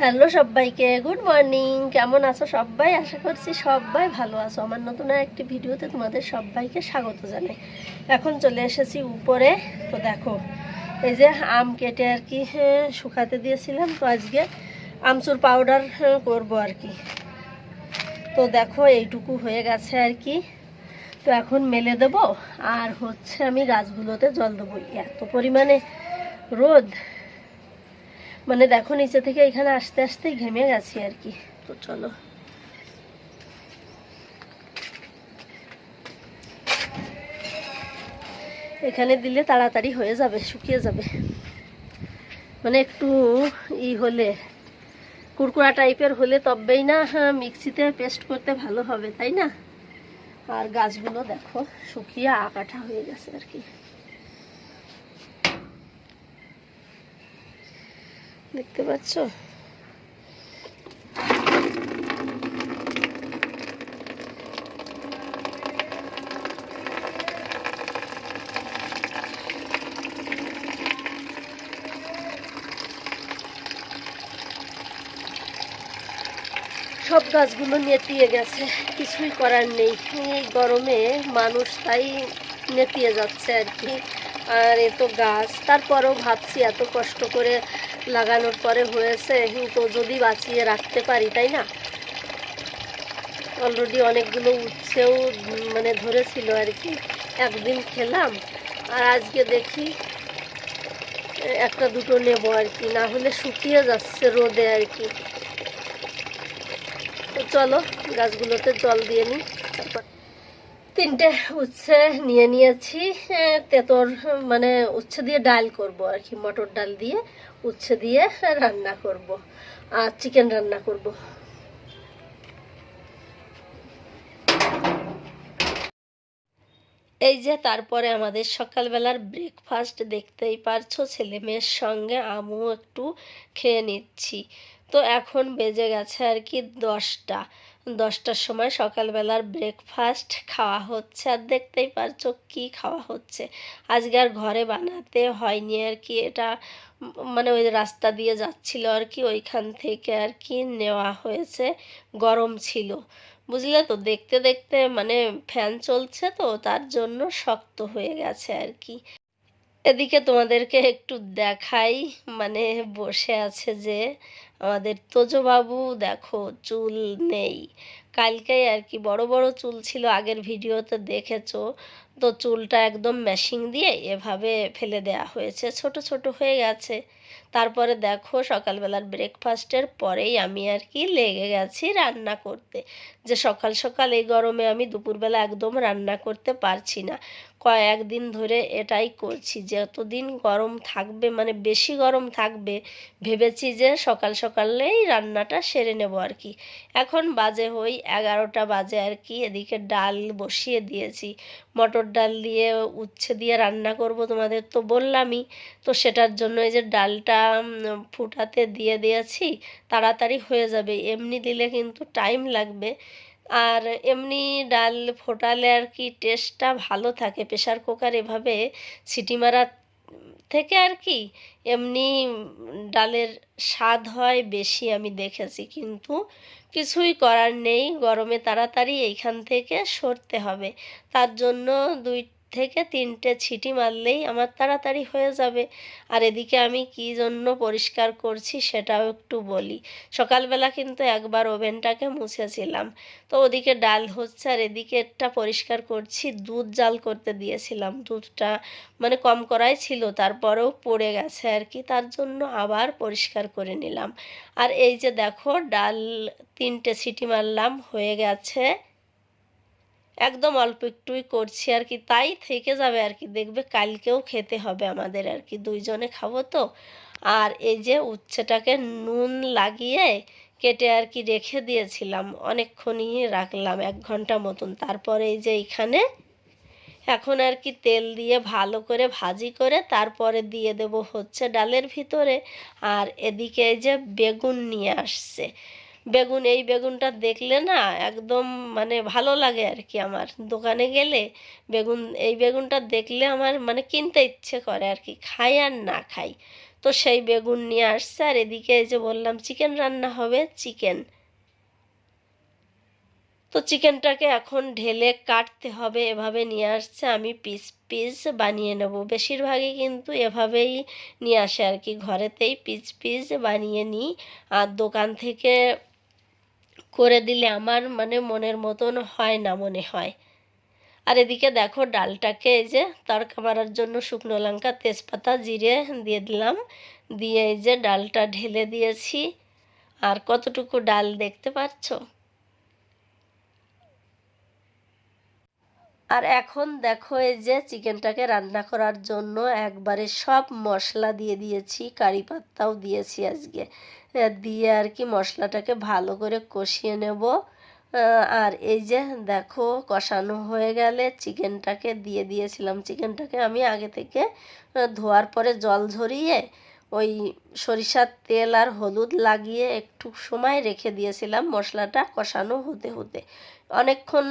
Hello সবাইকে, good morning. কেমন আছো সবাই? আশা করছি সবাই ভালো আছো। আমার নতুন একটি ভিডিওতে তোমাদের সবাইকে স্বাগত জানাই। এখন চলে এসেছি উপরে। তো দেখো, এই যে আম কেটে আর কি শুকাতে দিয়েছিলাম, তো আজকে আমচুর পাউডার করব আর কি। তো দেখো এইটুকু হয়ে গেছে আর কি। তো এখন মেলে দেব, আর হচ্ছে আমি গাছগুলোতে জল দেবো। এত পরিমাণে রোদ, মানে দেখো নিচে থেকে এখানে আসতে আসতেই ঘেমে গেছি আর কি। তো চলো, এখানে দিলে তাড়াতাড়ি হয়ে যাবে, শুকিয়ে যাবে। মানে একটু হলে, কুরকুরা টাইপের হলে তবেই না মিক্সিতে পেস্ট করতে ভালো হবে, তাই না? আর গাছগুলো দেখো শুকিয়ে আকাঠা হয়ে গেছে আর কি, দেখতে পাচ্ছ? সব গাছগুলো নেতিয়ে গেছে, কিছুই করার নেই। এই গরমে মানুষ তাই নেতিয়ে যাচ্ছে আর কি। আর এ তো গাছ, তারপরেও ভাবছি এত কষ্ট করে লাগানোর পরে হয়েছে, তো যদি বাঁচিয়ে রাখতে পারি, তাই না? অলরেডি অনেকগুলো উচ্ছেও মানে ধরেছিল আর কি, একদিন খেলাম। আর আজকে দেখি একটা দুটো নেব আর কি, না হলে শুকিয়ে যাচ্ছে রোদে আর কি। তো চলো গাছগুলোতে জল দিয়ে নিই। তারপর তিনটে উচ্ছে নিয়ে নিয়েছি। তেঁতর মানে উচ্ছে দিয়ে ডাল করব আর কি, মটর ডাল দিয়ে উচ্ছে দিয়ে রান্না করব, আর চিকেন রান্না করব। এই যে তারপরে আমাদের সকালবেলার ব্রেকফাস্ট দেখতেই পারছো, ছেলে মেয়ের সঙ্গে আমিও একটু খেয়ে নিচ্ছি। তো এখন বেজে গেছে আর কি 10টার সময় সকালবেলার ব্রেকফাস্ট খাওয়া হচ্ছে। আর দেখতেই পারছো কি খাওয়া হচ্ছে। আজকে আর ঘরে বানাতে হয়নি আর কি, এটা মানে ওই রাস্তা দিয়ে যাচ্ছিল আর কি, ওইখান থেকে আর কি নেওয়া হয়েছে। গরম ছিল, বুঝলে তো? দেখতে দেখতে মানে ফ্যান চলছে তো তার জন্য শক্ত হয়ে গেছে আর কি। এদিকে তোমাদেরকে একটু দেখাই, মানে বসে আছে যে আমাদের তোজবাবু, দেখো চুল নেই। কালকেই আর কি বড় বড় চুল ছিল, আগের ভিডিওতে দেখেছো। তো চুলটা একদম মেশিং দিয়ে এভাবে ফেলে দেয়া হয়েছে, ছোট ছোট হয়ে গেছে। তারপরে দেখো সকালবেলার ব্রেকফাস্টের পরেই আমি আর কি লেগে গেছি রান্না করতে। যে সকাল সকাল এই গরমে আমি দুপুরবেলা একদম রান্না করতে পারছি না। কয়েকদিন ধরে এটাই করছি, যতদিন গরম থাকবে মানে বেশি গরম থাকবে, ভেবেছি যে সকাল সকালেই রান্নাটা সেরে নেব আর কি। এখন বাজে 11টা বাজে আর কি। এদিকে ডাল বসিয়ে দিয়েছি, মটর ডাল দিয়ে উচ্ছে দিয়ে রান্না করব, তোমাদের তো বললামই। তো সেটার জন্য এই যে ডালটা ফুটাতে দিয়ে দিয়েছি, তাড়াতাড়ি হয়ে যাবে। এমনি দিলে কিন্তু টাইম লাগবে। আর এমনি ডাল ফোটালে আর কি টেস্টটা ভালো থাকে, প্রেশার কুকার এভাবে সিটি মারা থেকে আর কি। এমনি ডালের স্বাদ হয় বেশি, আমি দেখেছি। কিন্তু কিছুই করার নেই, গরমে তাড়াতাড়ি এইখান থেকে সরতে হবে। তার জন্য 2 থেকে 3টে ছিটি মারলেই আমার তাড়াতাড়ি হয়ে যাবে। আর এদিকে আমি কী জন্য পরিষ্কার করছি সেটাও একটু বলি। সকালবেলা কিন্তু একবার ওভেনটাকে মুছেছিলাম। তো ওদিকে ডাল হচ্ছে আর এদিকে একটা পরিষ্কার করছি। দুধ জাল করতে দিয়েছিলাম, দুধটা মানে কম করাই ছিল, তারপরেও পড়ে গেছে আর কি, তার জন্য আবার পরিষ্কার করে নিলাম। আর এই যে দেখো ডাল 3টে সিটি মারলাম, হয়ে গেছে। একদম অল্প একটুই করছি আর কি, তাই থেকে যাবে আর কি, দেখবে কালকেও খেতে হবে আমাদের আর কি, দুইজনে খাবো তো। আর এই যে উচ্ছেটাকে নুন লাগিয়ে কেটে আর কি রেখে দিয়েছিলাম, অনেকক্ষণই রাখলাম, 1 ঘন্টা মতন। তারপরে এই যে এখানে এখন আর কি তেল দিয়ে ভালো করে ভাজি করে তারপরে দিয়ে দেব হচ্ছে ডালের ভিতরে। আর এদিকে এই যে বেগুন নিয়ে আসছে, বেগুন, এই বেগুনটা দেখলে না একদম মানে ভালো লাগে আর কি। আমার দোকানে গেলে বেগুন, এই বেগুনটা দেখলে আমার মানে কিনতে ইচ্ছে করে আর কি, খাই আর না খাই। তো সেই বেগুন নিয়ে আসছে। আর এদিকে এই যে বললাম চিকেন রান্না হবে, চিকেন। তো চিকেনটাকে এখন ঢেলে কাটতে হবে, এভাবে নিয়ে আসছে, আমি পিস পিস বানিয়ে নেব। বেশিরভাগই কিন্তু এভাবেই নিয়ে আসে আর কি, ঘরেতেই পিস পিস বানিয়ে নিই। আর দোকান থেকে করে দিলে আমার মানে মনের মতন হয় না মনে হয়। আর এদিকে দেখো ডালটাকে এই যে তড়কা মারার জন্য শুকনো লঙ্কা, তেজপাতা, জিরে দিয়ে দিলাম, দিয়ে এই যে ডালটা ঢেলে দিয়েছি। আর কতটুকু ডাল দেখতে পাচ্ছ। আর এখন দেখো এই যে চিকেনটাকে রান্না করার জন্য একবারে সব মশলা দিয়ে দিয়েছি, কারি পাত্তাও দিয়েছি আজকে। দিয়ে আর কি মশলাটাকে ভালো করে কষিয়ে নেব। আর এই যে দেখো কষানো হয়ে গেলে চিকেনটাকে দিয়ে দিয়েছিলাম। চিকেনটাকে আমি আগে থেকে ধোয়ার পরে জল ঝরিয়ে ওই সরিষার তেল আর হলুদ লাগিয়ে একটু সময় রেখে দিয়েছিলাম মশলাটা কষানো হতে হতে। অনেকক্ষণ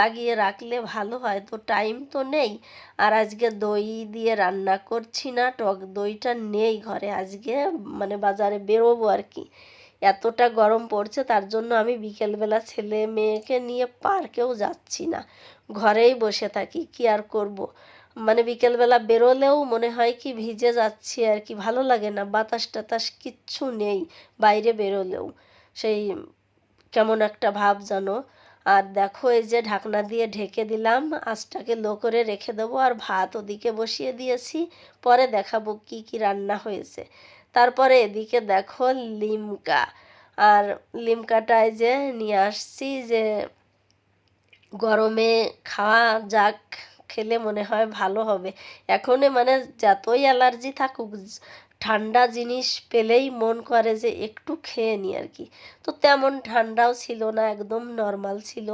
লাগিয়ে রাখলে ভালো হয়, তো টাইম তো নেই। আর আজকে দই দিয়ে রান্না করছি না, টক দইটা নেই ঘরে আজকে, মানে বাজারে বেরোবো আর কি। এতটা গরম পড়ছে, তার জন্য আমি বিকেলবেলা ছেলে মেয়েকে নিয়ে পার্কেও যাচ্ছি না, ঘরেই বসে থাকি। কি আর করব, মানে বিকেলবেলা বেরোলেও মনে হয় কি ভিজে যাচ্ছি আর কি, ভালো লাগে না, বাতাস টাতাস কিচ্ছু নেই বাইরে বেরোলেও, সেই কেমন একটা ভাব জানো। আর দেখো এই যে ঢাকনা দিয়ে ঢেকে দিলাম, আঁচটাকে লো করে রেখে দেবো। আর ভাত ওদিকে বসিয়ে দিয়েছি, পরে দেখাবো কি কি রান্না হয়েছে। তারপরে এদিকে দেখো লিমকা, আর লিমকাটায় যে নিয়ে আসছি, যে গরমে খাওয়া যাক, খেলে মনে হয় ভালো হবে। এখনই মানে যতই অ্যালার্জি থাকুক, ঠান্ডা জিনিস পেলেই মন করে যে একটু খেয়ে নিই আর কি। তো তেমন ঠান্ডাও ছিল না, একদম নর্মাল ছিল।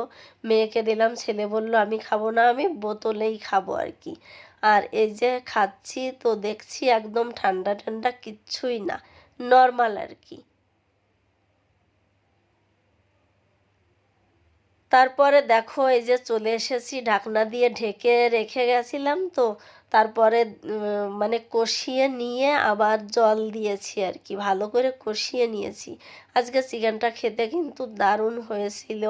মেয়েকে দিলাম, ছেলে বলল আমি খাবো না, আমি বোতলেই খাবো আর কি। আর এই যে খাচ্ছি, তো দেখছি একদম ঠান্ডা ঠান্ডা কিচ্ছুই না, নর্মাল আর কি। তারপরে দেখো এই যে চলে এসেছি, ঢাকনা দিয়ে ঢেকে রেখে গেছিলাম, তো তারপরে মানে কষিয়ে নিয়ে আবার জল দিয়েছি আর কি, ভালো করে কষিয়ে নিয়েছি। আজকে চিকেনটা খেতে কিন্তু দারুণ হয়েছিল।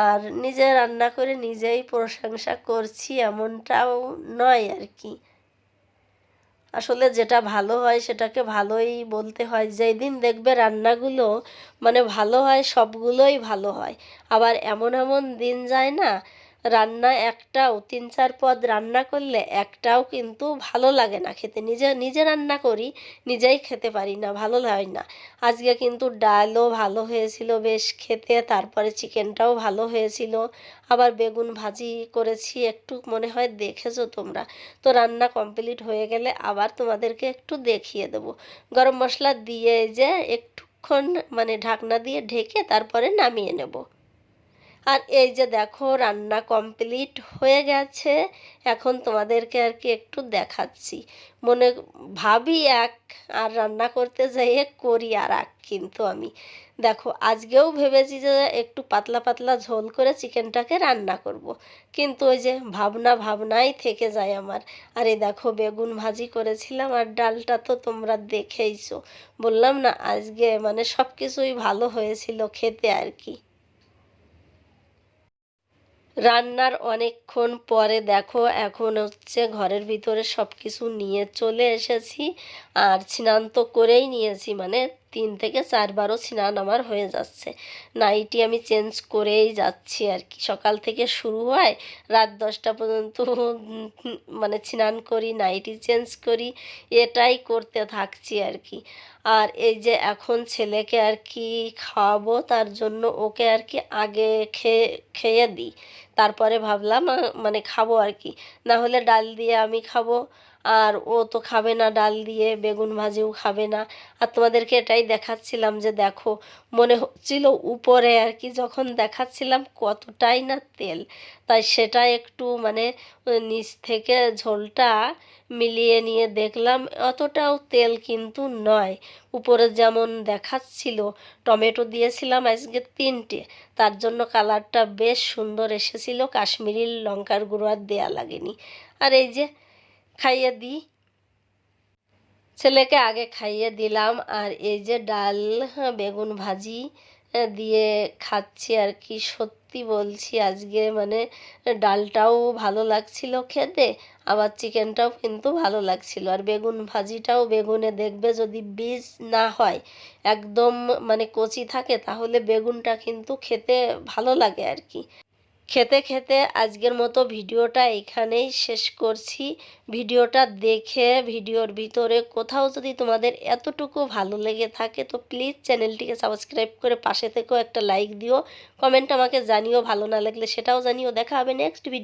আর নিজে রান্না করে নিজেই প্রশংসা করছি এমনটাও নয় আর কি, আসলে যেটা ভালো হয় সেটাকে ভালোই বলতে হয়। যেই দিন দেখবে রান্নাগুলো মানে ভালো হয়, সবগুলোই ভালো হয়। আবার এমন এমন দিন যায় না, রান্না একটাও 3-4 পদ রান্না করলে একটাও কিন্তু ভালো লাগে না খেতে। নিজে নিজে রান্না করি, নিজেই খেতে পারি না, ভালো হয় না। আজকে কিন্তু ডালও ভালো হয়েছিল বেশ খেতে, তারপরে চিকেনটাও ভালো হয়েছিল। আবার বেগুন ভাজি করেছি একটু, মনে হয় দেখেছো তোমরা। তো রান্না কমপ্লিট হয়ে গেলে আবার তোমাদেরকে একটু দেখিয়ে দেবো। গরম মশলা দিয়ে যে একটুক্ষণ মানে ঢাকনা দিয়ে ঢেকে তারপরে নামিয়ে নেব। আর এই যে দেখো রান্না কমপ্লিট হয়ে গেছে, এখন তোমাদেরকে আর কি একটু দেখাচ্ছি। মনে ভাবি এক, আর রান্না করতে যেয়ে করি আর এক। কিন্তু আমি দেখো আজকেও ভেবেছি যে একটু পাতলা পাতলা ঝোল করে চিকেনটাকে রান্না করব, কিন্তু ওই যে ভাবনা ভাবনাই থেকে যায় আমার। আর এই দেখো বেগুন ভাজি করেছিলাম, আর ডালটা তো তোমরা দেখেইছো। বললাম না আজকে মানে সব কিছুই ভালো হয়েছিল খেতে আর কি। রান্নার অনেকক্ষণ পরে দেখো এখন হচ্ছে ঘরের ভিতরে সব কিছু নিয়ে চলে এসেছি। আর স্নান তো করেই নিয়েছি, মানে 3 থেকে 4 বারও স্নান আমার হয়ে যাচ্ছে। নাইটি আমি চেঞ্জ করেই যাচ্ছি আর কি, সকাল থেকে শুরু হয়, রাত 10টা পর্যন্ত মানে স্নান করি, নাইটি চেঞ্জ করি, এটাই করতে থাকছি আর কি। আর এই যে এখন ছেলেকে আর কি খাওয়াবো, তার জন্য ওকে আর কি আগে খেয়ে দিই, তারপরে ভাবলাম মানে খাবো আর কি। না হলে ডাল দিয়ে আমি খাবো, আর ও তো খাবে না ডাল দিয়ে, বেগুন ভাজিও খাবে না। আর তোমাদেরকে এটাই দেখাচ্ছিলাম যে দেখো, মনে হচ্ছিল উপরে আর কি যখন দেখাচ্ছিলাম কতটাই না তেল, তাই সেটা একটু মানে নিচ থেকে ঝোলটা মিলিয়ে নিয়ে দেখলাম অতটাও তেল কিন্তু নয়। উপরে যেমন দেখাচ্ছিল, টমেটো দিয়েছিলাম আজকে 3টে, তার জন্য কালারটা বেশ সুন্দর এসেছিল, কাশ্মীরি লঙ্কার গুঁড়ো আর দেয়া লাগেনি। আর এই যে খাইয়ে দিই। ছেলেকে আগে খাইয়ে দিলাম, আর এই যে ডাল, বেগুন ভাজি দিয়ে খাচ্ছি আর কি। সত্যি বলছি আজকে মানে ডালটাও ভালো লাগছিল খেতে, আবার চিকেনটাও কিন্তু ভালো লাগছিল। আর বেগুন ভাজিটাও, বেগুনে দেখবে যদি বীজ না হয়, একদম মানে কচি থাকে, তাহলে বেগুনটা কিন্তু খেতে ভালো লাগে আর কি। খেতে খেতে আজকের মতো ভিডিওটা এখানেই শেষ করছি। ভিডিওটা দেখে ভিডিওর ভিতরে কোথাও যদি তোমাদের এতটুকু ভালো লেগে থাকে তো প্লিজ চ্যানেলটিকে সাবস্ক্রাইব করে পাশে থেকেও একটা লাইক দিও, কমেন্ট আমাকে জানিও, ভালো না লাগলে সেটাও জানিও। দেখা হবে নেক্সট ভিডিও।